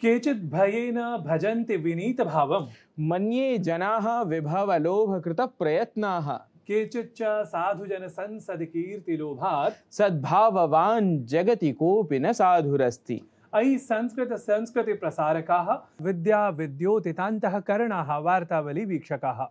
केचित् भयेन भजन्ति विनीतभावम् मन्ये जनाः विभवलोभकृतप्रयत्नाः केचिच्च साधुजनसंसदि कीर्तिलोभात् सद्भाववान् जगति कोऽपि न साधुरस्ति। अयि संस्कृति प्रसारकाः विद्या विद्योतितान्तःकरणाः वार्तावली वीक्षकाः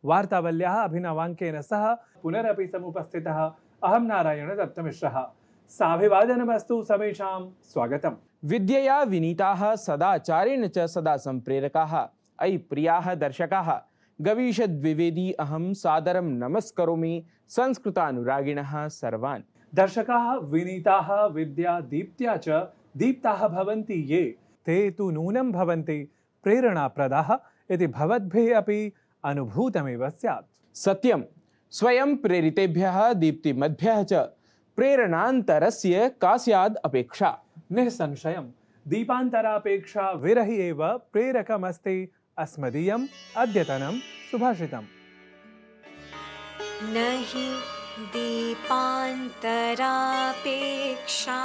वार्तावल्याः अभिनवाङ्केन सह पुनरपि समुपस्थितः अहं नारायण दत्तमिश्रः। साभिवादनमस्तु समेषां स्वागतम्। विद्यया विनीताः सदाचारेण च सदा सम्प्रेरकाः अयि प्रियाः दर्शकाः गवीषद्विवेदी अहं सादरं नमस्करोमि संस्कृतानुरागिणः सर्वान्। दर्शकाः विनीताः विद्या दीप्त्या च दीप्ताः भवन्ति ये ते तु नूनं भवन्ति प्रेरणाप्रदाः इति भवद्भिः अपि अनुभूतमेव स्यात्। सत्यं स्वयं प्रेरितेभ्यः दीप्तिमद्भ्यः च प्रेरणान्तरस्य का स्याद् अपेक्षा। निःसंशयं दीपान्तरापेक्षा विरहि एव प्रेरकमस्ति अस्मदीयम् अद्यतनं सुभाषितम्। न हि दीपान्तरापेक्षा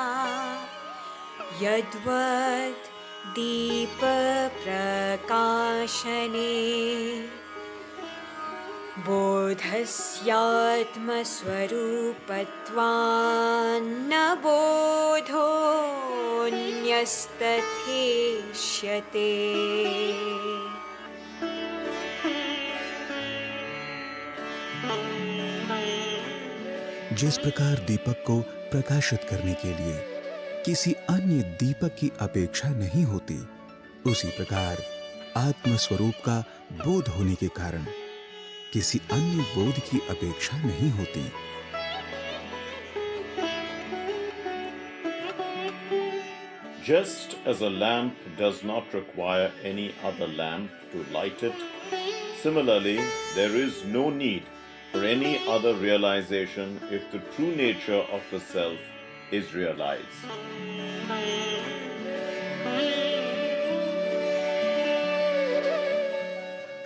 यद्वत् दीपप्रकाशने बोधस्यात्मस्वरूपत्वान्न बोधोऽन्यस्तथेष्यते। जिस प्रकार दीपक को प्रकाशित करने के लिए किसी अन्य दीपक की अपेक्षा नहीं होती, उसी प्रकार आत्मस्वरूप का बोध होने के कारण किसी अन्य बोध की अपेक्षा नहीं होती। Just as a lamp does not require any other lamp to light it, similarly, there is no need for any other realization if the true nature of the self is realized.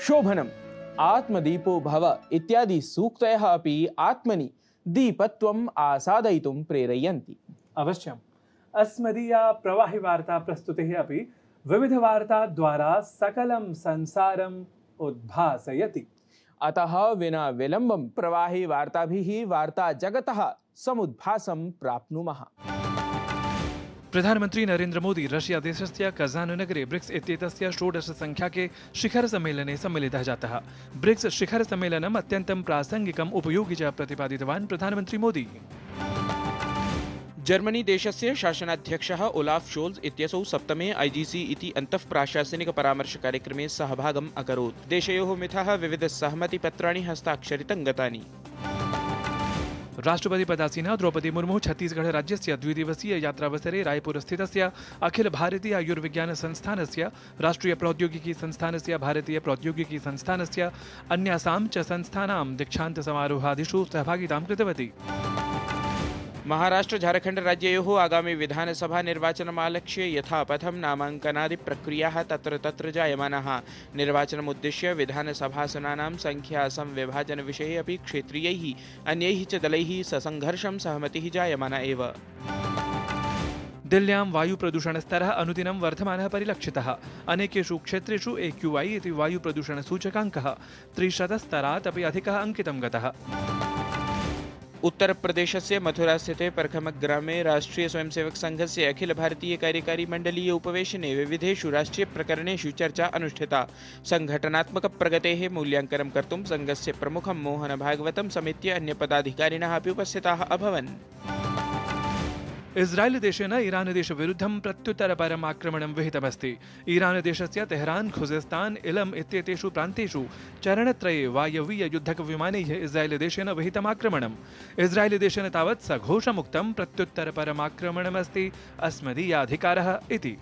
शोभनम् आत्मदीपो भव इत्यादि सूक्तयः अपि आत्मनि दीपत्वम् आसादयितुं प्रेरयन्ति। अवश्यम् अस्मदीया प्रवाहि वार्ता प्रस्तुतिः अपि विविधवार्ताद्वारा सकलं संसारम् उद्भासयति। अतः विना विलम्बं प्रवाहि वार्ताभिः वार्ता जगतः समुद्भासं प्राप्नुमः। प्रधानमन्त्री नरेन्द्र मोदी रशिया देशस्य कज़ान् नगरे ब्रिक्स इत्येतस्य 16 संख्याके शिखर सम्मेलने सम्मिलितः जातः। ब्रिक्स शिखर सम्मेलनम् अत्यन्तं प्रासङ्गिकम् उपयोगि च प्रतिपादितवान् प्रधानमन्त्री मोदी। जर्मनी देशस्य शासनाध्यक्षः ओलाफ शोल्ज इत्यसौ सप्तमे IGC इति अन्तःप्राशासनिक परामर्श कार्यक्रमे सहभागम् अकरोत्। देशयोः मिथः विविध सहमतिपत्राणि हस्ताक्षरितं गतानि। राष्ट्रपति पदासीना द्रौपदी मुर्मु छत्तीसगढ़ राज्यस्य द्विदिवसीय यात्रावसरे रायपुर स्थितस्य अखिल भारतीय आयुर्विज्ञान संस्थानस्य राष्ट्रीय प्रौद्योगिकी संस्थानस्य भारतीय प्रौद्योगिकी संस्थानस्य अन्यासां च संस्थानां दीक्षान्त समारोहादिषु सहभागितां कृतवती। महाराष्ट्र झारखंड राज्ययोः आगामि विधानसभा निर्वाचनमालक्ष्य यथापथं नामाङ्कनादि प्रक्रियाः तत्र तत्र जायमानाः। निर्वाचनमुद्दिश्य विधानसभासनानां संख्या संविभाजन विषये अपि क्षेत्रीयैः अन्यैः च दलैः ससङ्घर्षं सहमतिः जायमाना एव। दिल्ल्यां वायुप्रदूषणस्तरः अनुदिनं वर्धमानः परिलक्षितः। अनेकेषु क्षेत्रेषु AQI इति वायुप्रदूषणसूचकाङ्कः 300 स्तरात् अपि अधिकः अङ्कितं गतः। उत्तर प्रदेशस्य मथुरा स्थिते परखमग्रामे राष्ट्रीय स्वयंसेवक संघस्य अखिल भारतीय कार्यकारी मंडलीय उपवेशने विविधेषु राष्ट्रीय प्रकरणेषु चर्चा अनुष्ठिता। संघटनात्मक प्रगतेः मूल्यांकनं कर्तुं संघस्य प्रमुखं मोहन भागवतं समेत्य अन्य पदाधिकारिणः अपि उपस्थिताः अभवन्। इस्रायेल देशेन ईरान देश विरुद्धं प्रत्युत्तरपरम् आक्रमणं विहितमस्ति। ईरान देशस्य तेहरान, खुजेस्तान, इलम इत्येतेषु प्रान्तेषु चरणत्रये वायवीय युद्धकविमानैः इस्रायेल देशेन विहितम् आक्रमणम्। इस्रायेल देशेन तावत् सघोषमुक्तं प्रत्युत्तरपरम् आक्रमणमस्ति अस्मदीयाधिकारः इति।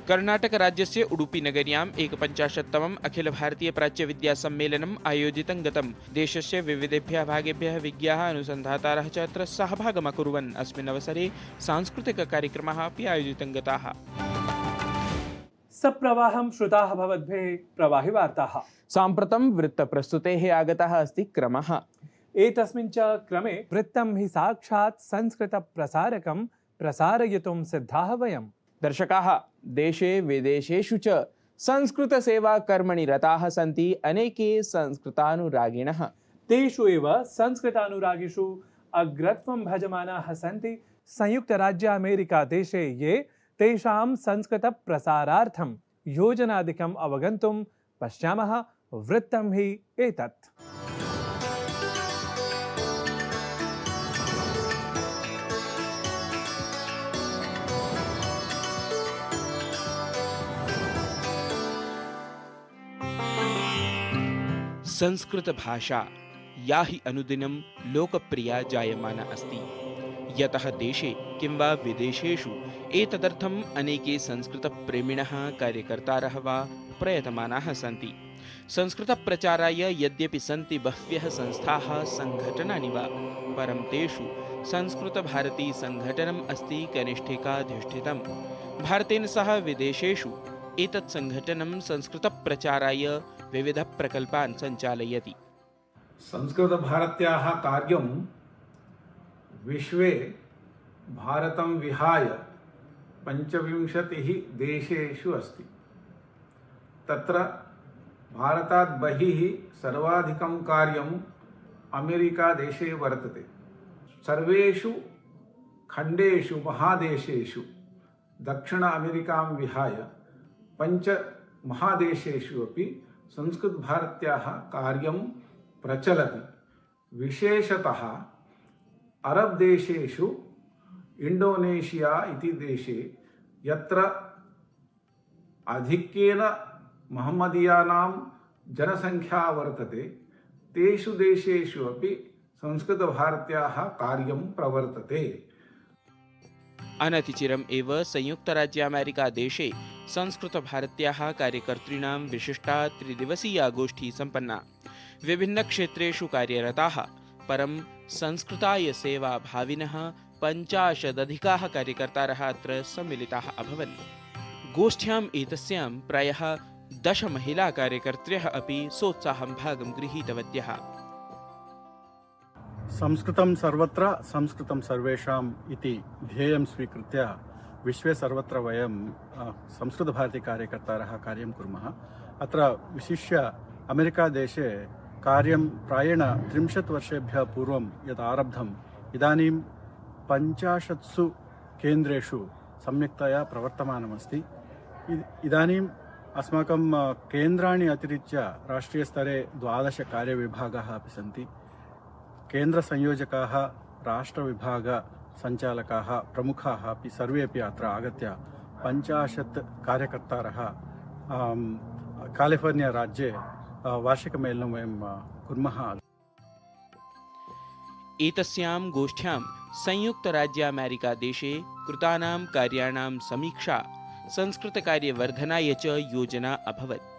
कर्णाटक राज्यस्य उडुपी नगर्याम् 51तमम् अखिल भारतीय प्राच्य विद्या सम्मेलनम् आयोजितं गतम्। देशस्य विविधेभ्यः भागेभ्यः विज्ञाः अनुसन्धातारः च अत्र सहभागम् अकुर्वन्। अस्मिन् अवसरे सांस्कृतिक कार्यक्रमाः अपि आयोजितं गताः। सप्रवाहं श्रुताः भवद्भिः प्रवाहि वार्ताः। साम्प्रतं वृत्तप्रस्तुतेः आगतः अस्ति क्रमः। एतस्मिन् च क्रमे वृत्तं हि साक्षात् संस्कृतप्रसारकं प्रसारयितुं सिद्धाः वयम्। दर्शकाः, देशे विदेशेषु च संस्कृतसेवाकर्मणि रताः सन्ति अनेके संस्कृतानुरागिणः। तेषु एव संस्कृतानुरागिषु अग्रत्वं भजमानाः सन्ति संयुक्तराज्य अमेरिका देशे ये तेषां संस्कृतप्रसारार्थं योजनादिकम् अवगन्तुं पश्यामः। वृत्तं हि एतत्। संस्कृत भाषा या हि अनुदिनं लोकप्रिया जायमाना अस्ति, यतः देशे किंवा विदेशेषु एतदर्थम् अनेके संस्कृतप्रेमिणः कार्यकर्तारः वा प्रयतमानाः सन्ति। संस्कृतप्रचाराय यद्यपि सन्ति बह्व्यः संस्थाः संघटनानि वा, परं तेषु संस्कृतभारती संघटनम् अस्ति कनिष्ठिकाधिष्ठितम्। भारतेन सह विदेशेषु एतत् संघटनं संस्कृतप्रचाराय विविधप्रकल्पान् सञ्चालयति। संस्कृतभारत्याः कार्यं विश्वे भारतं विहाय 25 देशेषु अस्ति। तत्र भारतात् बहिः सर्वाधिकं कार्यम् अमेरिकादेशे वर्तते। सर्वेषु खण्डेषु महादेशेषु दक्षिण अमेरिकां विहाय 5 महादेशेषु अपि संस्कृतभारत्याः कार्यं प्रचलति। विशेषतः अरब देशेषु इंडोनेशिया इति देशे यत्र आधिक्येन महम्मदीयानां जनसंख्या वर्तते, तेषु देशेषु अपि संस्कृतभारत्याः कार्यं प्रवर्तते। अनतिचिरम् एव संयुक्तराज्य अमेरिका देशे संस्कृतभारत्याः कार्यकर्तॄणां विशिष्टा त्रिदिवसीया गोष्ठी सम्पन्ना। विभिन्नक्षेत्रेषु कार्यरताः परं संस्कृताय सेवाभाविनः 50 कार्यकर्तारः अत्र सम्मिलिताः अभवन्। गोष्ठ्याम् एतस्यां प्रायः 10 महिला कार्यकर्त्र्यः अपि सोत्साहं भागं गृहीतवत्यः। संस्कृतं सर्वत्र संस्कृतं सर्वेषाम् इति ध्येयं स्वीकृत्य विश्वे सर्वत्र वयं संस्कृतभारती कार्यकर्तारः कार्यं कुर्मः। अत्र विशिष्य अमेरिकादेशे कार्यं प्रायेण 30 वर्षेभ्यः पूर्वं यत् आरब्धम्, इदानीं 50 केन्द्रेषु सम्यक्तया प्रवर्तमानमस्ति। इदानीम् अस्माकं केन्द्राणि अतिरिच्य राष्ट्रीयस्तरे 12 कार्यविभागाः अपि सन्ति। केन्द्रसंयोजकाः, राष्ट्रविभागसञ्चालकाः, प्रमुखाः अपि सर्वे अपि अत्र आगत्य 50 कार्यकर्तारः कालिफोर्निया राज्ये वार्षिकमेलनं वयं कुर्मः। एतस्यां गोष्ठ्यां संयुक्तराज्य अमेरिका देशे कृतानां कार्याणां समीक्षा, संस्कृतकार्यवर्धनाय च योजना अभवत्।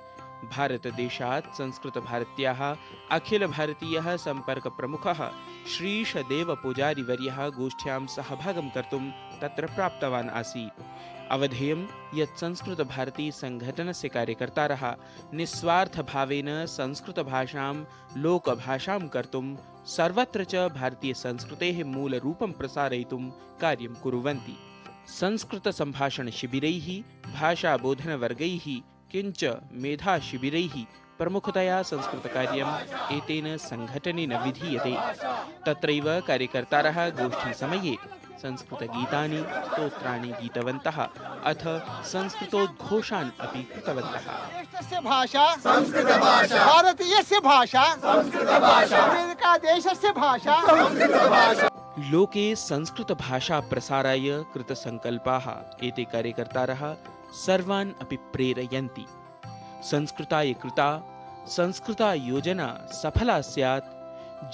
भारतदेशात् संस्कृतभारत्याः अखिलभारतीयः सम्पर्कप्रमुखः श्रीशदेवपूजारिवर्यः गोष्ठ्यां सहभागं कर्तुं तत्र प्राप्तवान् आसीत्। अवधेयं यत् संस्कृतभारती संघटनस्य कार्यकर्तारः निस्वार्थभावेन संस्कृतभाषां लोकभाषां कर्तुं सर्वत्र च भारतीयसंस्कृतेः मूलरूपं प्रसारयितुं कार्यं कुर्वन्ति। संस्कृतसम्भाषणशिबिरैः, भाषाबोधनवर्गैः किञ्च मेधाशिबिरैः प्रमुखतया संस्कृतकार्यम् एतेन सङ्घटनेन विधीयते। तत्रैव कार्यकर्तारः गोष्ठीसमये संस्कृतगीतानि, स्तोत्राणि गीतवन्तः, अथ संस्कृतोद्घोषान् अपि कृतवन्तः। भाषा संस्कृतभाषा, भारतीयस्य भाषा संस्कृतभाषा, अमेरिकादेशस्य भाषा संस्कृतभाषा। लोके संस्कृतभाषा प्रसाराय कृतसङ्कल्पाः एते कार्यकर्तारः सर्वान् अपि प्रेरयन्ति। संस्कृताय कृता संस्कृता योजना सफला स्यात्,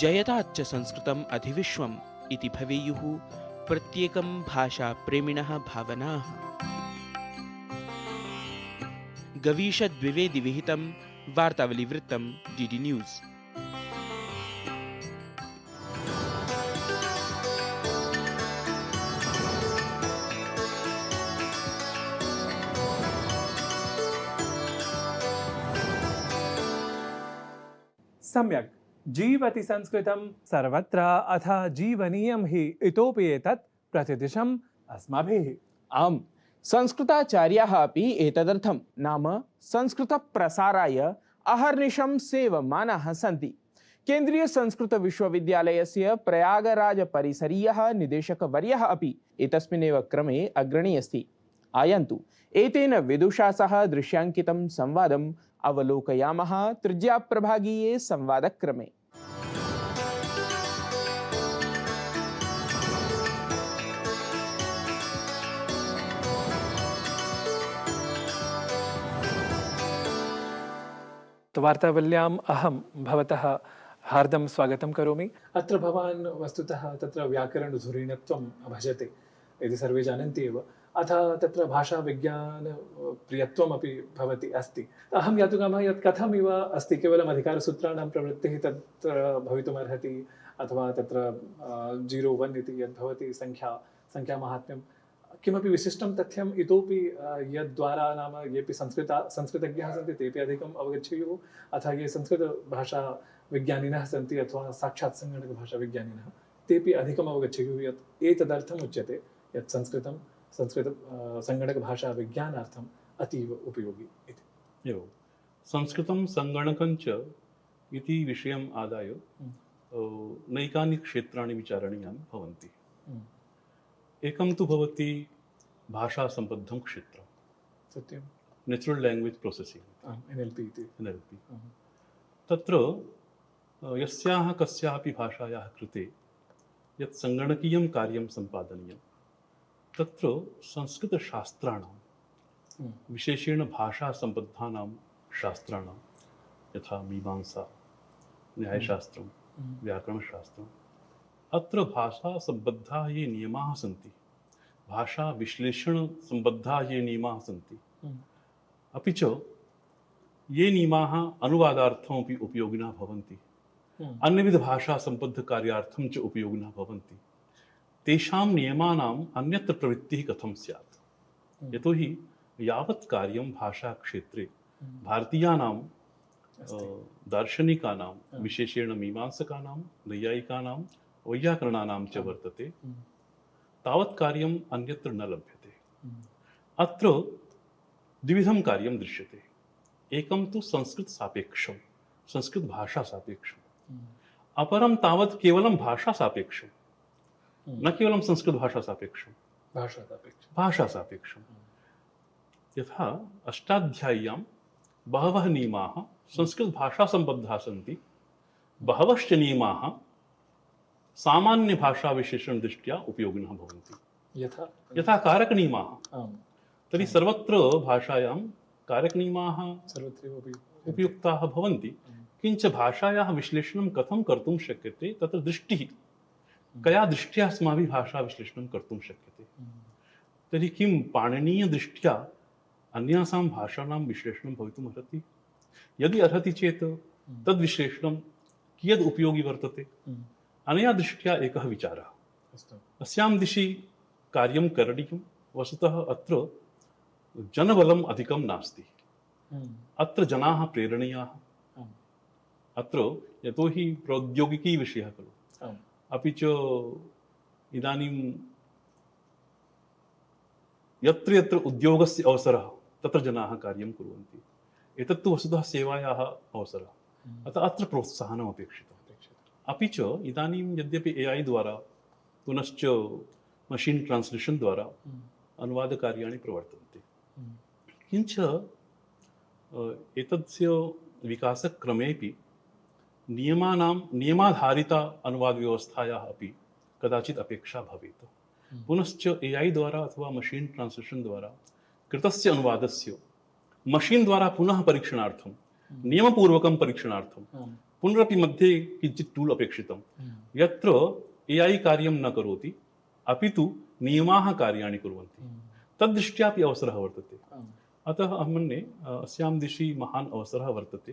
जयताच्च संस्कृतम् अधिविश्वम् इति भवेयुः प्रत्येकं भाषाप्रेमिणः भावनाः। गवीषद्विवेदि विहितं वार्तावलीवृत्तं डीडी न्यूज़। सम्यक् जीवति संस्कृतं सर्वत्र, अथ जीवनीयं हि इतोपि एतत् प्रतिदिशम् अस्माभिः। आम्, संस्कृताचार्याः अपि एतदर्थं नाम संस्कृतप्रसाराय अहर्निशं सेवमानाः सन्ति। केन्द्रीय संस्कृत विश्वविद्यालयस्य प्रयागराज परिसरीयः निदेशकवर्यः अपि एतस्मिन्नेव क्रमे अग्रणी अस्ति। आयन्तु एतेन विदुषा सह दृश्याङ्कितं संवादम् अवलोकयामः तृतीयप्रभागीये संवादक्रमे। तो वार्तावल्याम् अहं भवतः हार्दं स्वागतं करोमि। अत्र भवान् वस्तुतः तत्र व्याकरणधुरीणत्वं भजते इति सर्वे जानन्ति एव। अथ तत्र भाषाविज्ञानप्रियत्वमपि भवति अस्ति। अहं ज्ञातुकामः यत् कथम् इव अस्ति, केवलम् अधिकारसूत्राणां प्रवृत्तिः तत्र भवितुमर्हति अथवा तत्र 01 इति यद् भवति संख्यामाहात्म्यं, किमपि विशिष्टं तथ्यम् इतोपि यद्द्वारा नाम येपि संस्कृतज्ञाः सन्ति तेपि अधिकम् अवगच्छेयुः, अथ ये संस्कृतभाषाविज्ञानिनः सन्ति अथवा साक्षात् सङ्गणकभाषाविज्ञानिनः तेपि अधिकम् अवगच्छेयुः यत् एतदर्थम् उच्यते यत् संस्कृत सङ्गणकभाषाविज्ञानार्थम् अतीव उपयोगी इति। एवं संस्कृतं सङ्गणकञ्च इति विषयम् आदाय नैकानि क्षेत्राणि विचारणीयानि भवन्ति। एकं तु भवति भाषासम्बद्धं क्षेत्रं, सत्यं नेचुरल् लैंग्वेज प्रोसेसिङ्ग् NLP। तत्र यस्याः कस्यापि भाषायाः कृते यत् सङ्गणकीयं कार्यं सम्पादनीयं तत्र संस्कृतशास्त्राणां विशेषेण भाषासम्बद्धानां शास्त्राणां यथा मीमांसा, न्यायशास्त्रं, व्याकरणशास्त्रम्, अत्र भाषासम्बद्धाः ये नियमाः सन्ति, भाषाविश्लेषणसम्बद्धाः ये नियमाः सन्ति, अपि च ये नियमाः अनुवादार्थमपि उपयोगिनः भवन्ति, अन्यविधभाषासम्बद्धकार्यार्थं च उपयोगिनः भवन्ति, तेषां नियमानाम् अन्यत्र प्रवृत्तिः कथं स्यात्। यतोहि यावत् कार्यं भाषाक्षेत्रे भारतीयानां दार्शनिकानां विशेषेण मीमांसकानां, नैयायिकानां, वैयाकरणानां च वर्तते, तावत् कार्यम् अन्यत्र न लभ्यते। अत्र द्विविधं कार्यं दृश्यते। एकं तु संस्कृतसापेक्षं, संस्कृतभाषासापेक्षम्, अपरं तावत् केवलं भाषासापेक्षं, न केवलं संस्कृतभाषासापेक्षं, भाषासापेक्षं। यथा अष्टाध्याय्यां बहवः नियमाः संस्कृतभाषासम्बद्धाः सन्ति, बहवश्च नियमाः सामान्यभाषाविशेषण दृष्ट्या उपयोगिनः भवन्ति। यथा कारकनियमाः, तर्हि सर्वत्र भाषायां कारकनियमाः उपयुक्ताः भवन्ति, किञ्च भाषायाः विश्लेषणं कथं कर्तुं शक्यते तत्र दृष्टिः, कया दृष्ट्या अस्माभिः भाषाविश्लेषणं कर्तुं शक्यते। तर्हि किं पाणिनीयदृष्ट्या अन्यासां भाषाणां विश्लेषणं भवितुम् अर्हति? यदि अर्हति चेत् तद्विश्लेषणं कियद् उपयोगी वर्तते? अनया दृष्ट्या एकः विचारः, अस्यां दिशि कार्यं करणीयं। वस्तुतः अत्र जनबलम् अधिकं नास्ति, अत्र जनाः प्रेरणीयाः। अत्र यतोहि प्रौद्योगिकी विषयः खलु, अपि च इदानीं यत्र यत्र उद्योगस्य अवसरः तत्र जनाः कार्यं कुर्वन्ति। एतत्तु वस्तुतः सेवायाः अवसरः, अतः अत्र प्रोत्साहनम् अपेक्षितम्। अपि च इदानीं यद्यपि AI द्वारा पुनश्च मशीन् ट्रान्स्लेशन् द्वारा अनुवादकार्याणि प्रवर्तन्ते, किञ्च एतस्य विकासक्रमेपि नियमाधारिता अनुवादव्यवस्थायाः अपि कदाचित् अपेक्षा भवेत्। पुनश्च AI द्वारा अथवा मशीन् ट्रान्स्लेशन् द्वारा कृतस्य अनुवादस्य मशीन् द्वारा पुनः परीक्षणार्थं, नियमपूर्वकं परीक्षणार्थं पुनरपि मध्ये किञ्चित् टूल् अपेक्षितं, यत्र AI कार्यं न करोति अपि तु नियमाः कार्याणि कुर्वन्ति। तद्दृष्ट्यापि अवसरः वर्तते। अतः अहं मन्ये अस्यां दिशि महान् अवसरः वर्तते।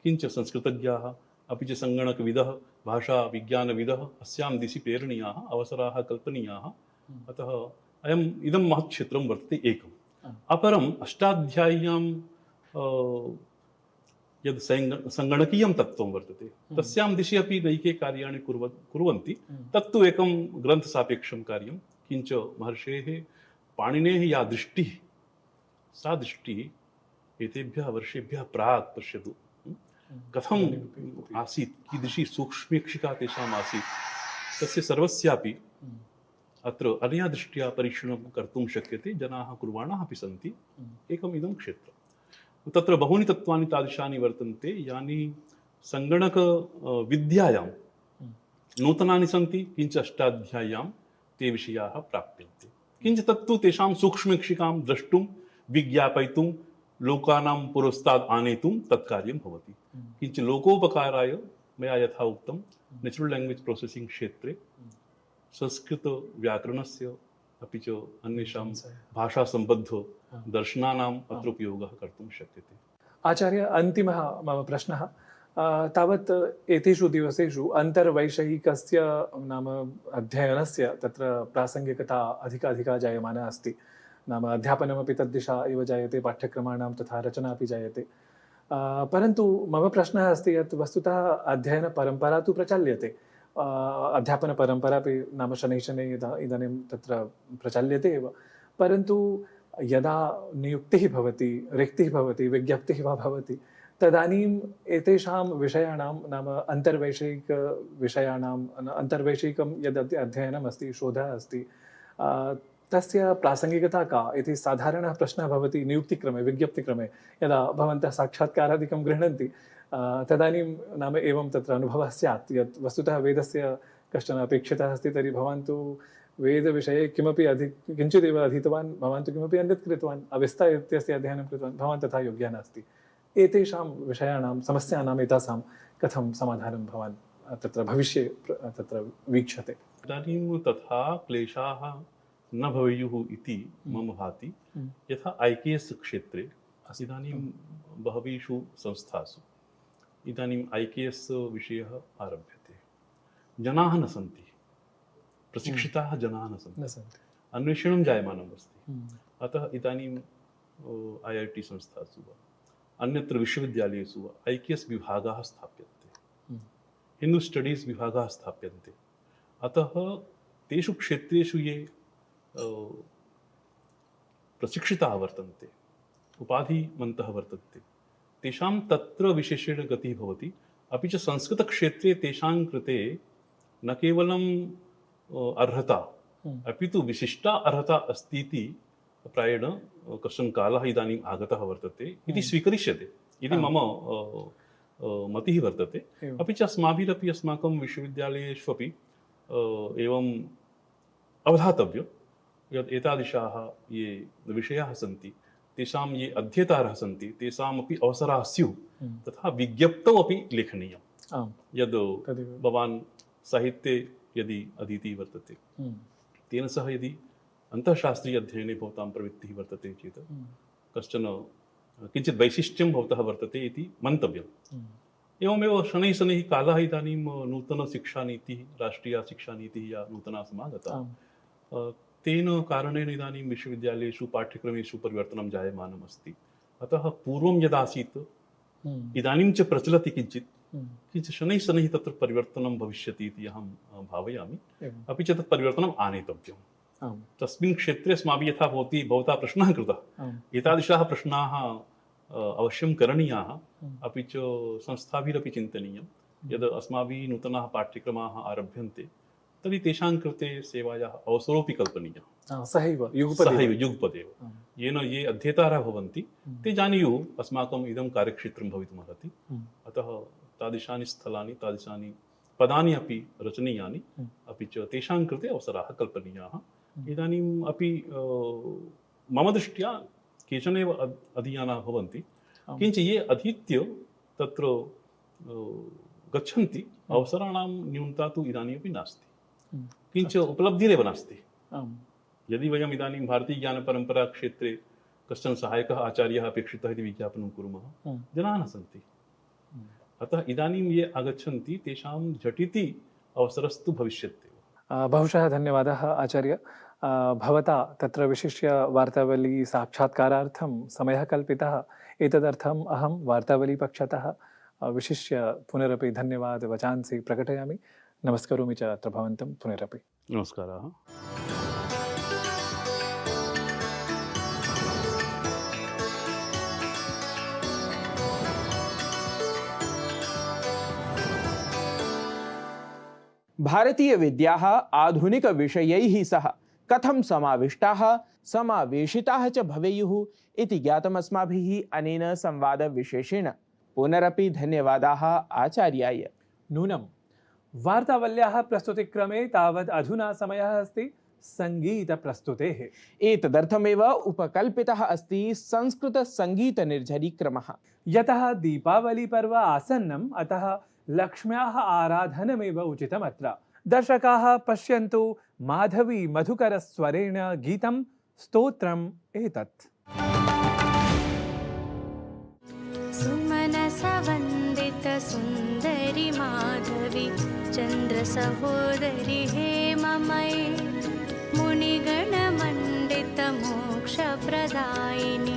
किञ्च संस्कृतज्ञाः अपि च सङ्गणकविदः, भाषाविज्ञानविदः अस्यां दिशि प्रेरणीयाः, अवसराः कल्पनीयाः। अतः इदं महत् क्षेत्रं वर्तते एकम्। अपरम् अष्टाध्याय्यां यद् सङ्गणकीयं तत्त्वं वर्तते तस्यां दिशि अपि नैके कार्याणि कुर्वन्ति। तत्तु एकं ग्रन्थसापेक्षं कार्यं, किञ्च महर्षेः पाणिनेः या दृष्टिः सा दृष्टिः एतेभ्यः वर्षेभ्यः प्राक् पश्यतु कथम् आसीत्, कीदृशी सूक्ष्मेक्षिका तेषाम् आसीत्, तस्य सर्वस्यापि अत्र अनया दृष्ट्या परीक्षणं कर्तुं शक्यते। जनाः कुर्वाणाः अपि सन्ति। एकम् इदं क्षेत्रं, तत्र बहूनि तत्त्वानि तादृशानि वर्तन्ते यानि सङ्गणक विद्यायां नूतनानि सन्ति, किञ्च अष्टाध्याय्यां ते विषयाः प्राप्यन्ते। किञ्च तत्तु तेषां सूक्ष्मेक्षिकां द्रष्टुं विज्ञापयितुं लोकानां पुरस्तात् आनेतुं तत्कार्यं भवति। किञ्च लोकोपकाराय मया यथा उक्तं नेचुरल् लैंग्वेज प्रोसेसिंग क्षेत्रे संस्कृतव्याकरणस्य अपि च अन्येषां भाषासम्बद्ध दर्शनानाम् अत्र उपयोगः कर्तुं शक्यते। आचार्य, अन्तिमः मम प्रश्नः तावत् एतेषु दिवसेषु अन्तर्वैषयिकस्य नाम अध्ययनस्य तत्र प्रासङ्गिकता अधिका जायमाना अस्ति। नाम अध्यापनमपि तद्दिशा एव जायते, पाठ्यक्रमाणां तथा रचना अपि जायते। परन्तु मम प्रश्नः अस्ति यत् वस्तुतः अध्ययनपरम्परा तु प्रचाल्यते, अध्यापनपरम्परा अपि नाम शनैः इदानीं तत्र प्रचाल्यते एव। परन्तु यदा नियुक्तिः भवति, रिक्तिः भवति, विज्ञप्तिः वा भवति, तदानीम् एतेषां विषयाणां नाम अन्तर्वैषयिकविषयाणाम् अन्तर्वैषयिकं यद् अध्ययनम् अस्ति, शोधः अस्ति, तस्य प्रासङ्गिकता का इति साधारणः प्रश्नः भवति। नियुक्तिक्रमे, विज्ञप्तिक्रमे यदा भवन्तः साक्षात्कारादिकं गृह्णन्ति तदानीं नाम एवं तत्र अनुभवः स्यात् यत् वस्तुतः वेदस्य कश्चन अपेक्षितः अस्ति, तर्हि भवान् तु वेदविषये किमपि किञ्चिदेव अधीतवान्, भवान् तु किमपि अन्यत् कृतवान्, अवस्था इत्यस्य अध्ययनं कृतवान्, भवान् तथा योग्यः नास्ति। एतेषां विषयाणां समस्यानाम् एतासां कथं समाधानं भवान् तत्र भविष्ये तत्र वीक्षते? इदानीं तथा क्लेशाः न भवेयुः इति मम भाति। यथा IKS क्षेत्रे इदानीं बहवीषु संस्थासु इदानीम् IKS विषयः आरभ्यते। जनाः न सन्ति, प्रशिक्षिताः जनाः न सन्ति, अन्वेषणं जायमानम् अस्ति। अतः इदानीं IIT संस्थासु वा अन्यत्र विश्वविद्यालयेषु वा IKS विभागाः स्थाप्यन्ते, हिन्दू स्टडीज़ विभागाः स्थाप्यन्ते। अतः तेषु क्षेत्रेषु ये प्रशिक्षिताः वर्तन्ते, उपाधिमन्तः वर्तन्ते, तेषां तत्र विशेषेण गतिः भवति। अपि च संस्कृतक्षेत्रे तेषां कृते न केवलम् अर्हता अपि तु विशिष्टा अर्हता अस्ति इति प्रायेण कश्चन कालः इदानीम् आगतः वर्तते इति स्वीकरिष्यते इति मम मतिः वर्तते। अपि च अस्माभिरपि अस्माकं विश्वविद्यालयेष्वपि एवं अवधातव्यं यत् एतादृशाः ये विषयाः सन्ति, तेषां ये अध्येतारः सन्ति, तेषामपि अवसराः स्युः, तथा विज्ञप्तौ अपि लेखनीयं। यद् भवान् साहित्ये यदि अधीतिः वर्तते, तेन सह यदि अन्तःशास्त्रीय अध्ययने भवतां प्रवृत्तिः वर्तते चेत् कश्चन किञ्चित् वैशिष्ट्यं भवतः वर्तते इति मन्तव्यम्। एवमेव शनैः कालः इदानीं नूतनशिक्षानीतिः, राष्ट्रीयशिक्षानीतिः या नूतना समागता, तेन कारणेन इदानीं विश्वविद्यालयेषु पाठ्यक्रमेषु परिवर्तनं जायमानम् अस्ति। अतः पूर्वं यदासीत् इदानीं च प्रचलति किञ्चित् शनैः तत्र परिवर्तनं भविष्यति इति अहं भावयामि। अपि च तत् परिवर्तनम् आनेतव्यम्। तस्मिन् क्षेत्रे अस्माभिः यथा भवता प्रश्नः कृतः, एतादृशाः प्रश्नाः अवश्यं करणीयाः। अपि च संस्थाभिरपि चिन्तनीयं यद् अस्माभिः नूतनाः पाठ्यक्रमाः आरभ्यन्ते तर्हि तेषां कृते सेवायाः अवसरोऽपि कल्पनीयः। सहैव युगपदेव येन ये अध्येतारः भवन्ति ते जानीयुः अस्माकम् इदं कार्यक्षेत्रं भवितुमर्हति। अतः तादृशानि स्थलानि, तादृशानि पदानि अपि रचनीयानि, अपि च तेषां कृते अवसराः कल्पनीयाः। इदानीम् अपि मम दृष्ट्या केचन एव अधीयानाः भवन्ति, किञ्च ये अधीत्य तत्र गच्छन्ति, अवसराणां न्यूनता तु इदानीमपि नास्ति, किञ्च उपलब्धिरेव नास्ति। यदि वयम् इदानीं भारतीयज्ञानपरम्पराक्षेत्रे कश्चन सहायकः आचार्यः अपेक्षितः इति विज्ञापनं कुर्मः, जनाः न सन्ति। अतः इदानीं ये आगच्छन्ति तेषां झटिति अवसरस्तु भविष्यत्येव। बहुशः धन्यवादः आचार्य। भवता तत्र विशिष्य वार्तावली साक्षात्कारार्थं समयः कल्पितः। एतदर्थम् अहं वार्तावलीपक्षतः विशिष्य पुनरपि धन्यवादवचांसि प्रकटयामि। नमस्करोमि च अत्र भवन्तं पुनरपि। नमस्कारः। भारतीयविद्याः आधुनिकविषयैः सह कथं समाविष्टाः समावेशिताः च भवेयुः इति ज्ञातमस्माभिः अनेन संवादविशेषेण। पुनरपि धन्यवादाः आचार्याय। नूनं वार्तावल्याः प्रस्तुतिक्रमे तावत् अधुना समयः अस्ति सङ्गीतप्रस्तुतेः। एतदर्थमेव उपकल्पितः अस्ति संस्कृतसङ्गीतनिर्झरीक्रमः। यतः दीपावलीपर्व आसन्नम् अतः लक्ष्म्याः आराधनमेव उचितमत्र। दर्शकाः पश्यन्तु माधवी मधुकरस्वरेण गीतं स्तोत्रम् एतत्। सुमनसवन्दित सुन्दरि माधवी चन्द्रसहोदरि हेममयी मुनिगणमण्डित मोक्षप्रदायिनि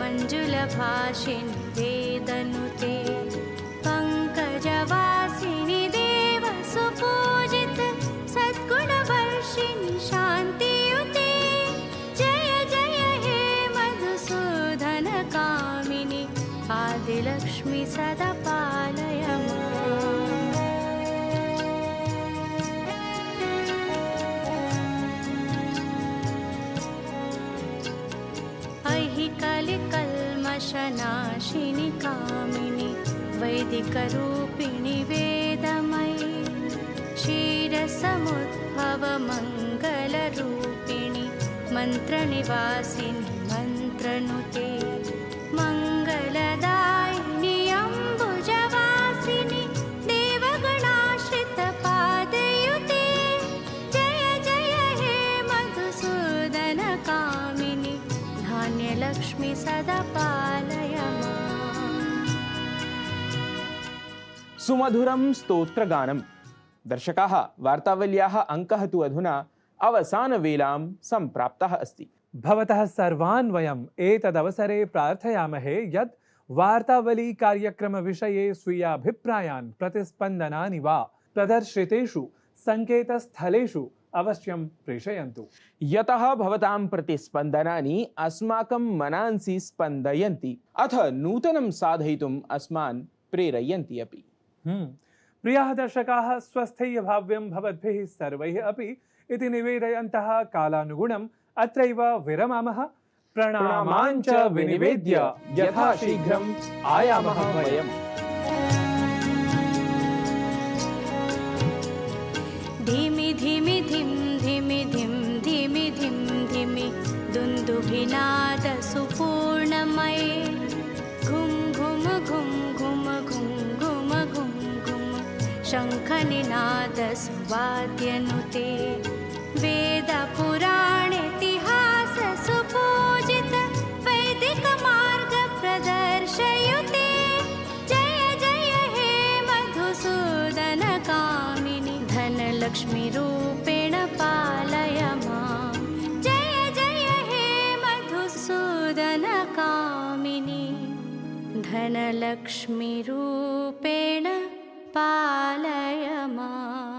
मञ्जुलभाषिणि वेदनुते पङ्कजवासिनि देवसुपूजित सद्गुणवर्षिणि शान्तियुते जय जय हे मधुसूदन कामिनि आदिलक्ष्मी सदा पालय माम्। कलिकल्मषनाशिनि कामिनि वैदिकरूपिणि वेदमयि क्षीरसमुद्भव मङ्गलरूपिणि मन्त्रनिवासिनि मन्त्रनुते मङ्गलदायिनि अम्बुजवासिनि देवगणाश्रित पादयुते जय जय हे मधुसूदन कामिनि धान्यलक्ष्मी सदा पालय माम्। सुमधुरं स्तोत्रगानं। दर्शकाः, वार्तावल्याः अङ्कः तु अधुना अवसानवेलां सम्प्राप्तः अस्ति। भवतः सर्वान् वयम् एतदवसरे प्रार्थयामहे यत् वार्तावली कार्यक्रमविषये स्वीयाभिप्रायान् प्रतिस्पन्दनानि वा प्रदर्शितेषु सङ्केतस्थलेषु अवश्यं प्रेषयन्तु। यतः भवतां प्रतिस्पन्दनानि अस्माकं मनांसि स्पन्दयन्ति अथ नूतनं साधयितुम् अस्मान् प्रेरयन्ति अपि। प्रियाः दर्शकाः, स्वस्थैर्यभाव्यं भवद्भिः सर्वैः अपि इति निवेदयन्तः कालानुगुणम् अत्रैव विरमामः। प्रणामाञ्च विनिवेद्य यथाशीघ्रम् आयामः वयम्। धिमि धिमि धिम धिमि धिम धिमि धिम धिमि दुन्दुभिनाद सुपूर्णमये घुम घुम घुम घुम घुम घुम घुम घुम शङ्खनिनाद सुवाद्यनुते वेद पुराण इतिहास सुपूजित वैदिक मार्ग प्रदर्शयुते जय जय हे मधुसूदन कामिनि धनलक्ष्मी रूपेण पालय माम्। जय जय हे मधुसूदन कामिनि धनलक्ष्मी रूपेण पालय माम्।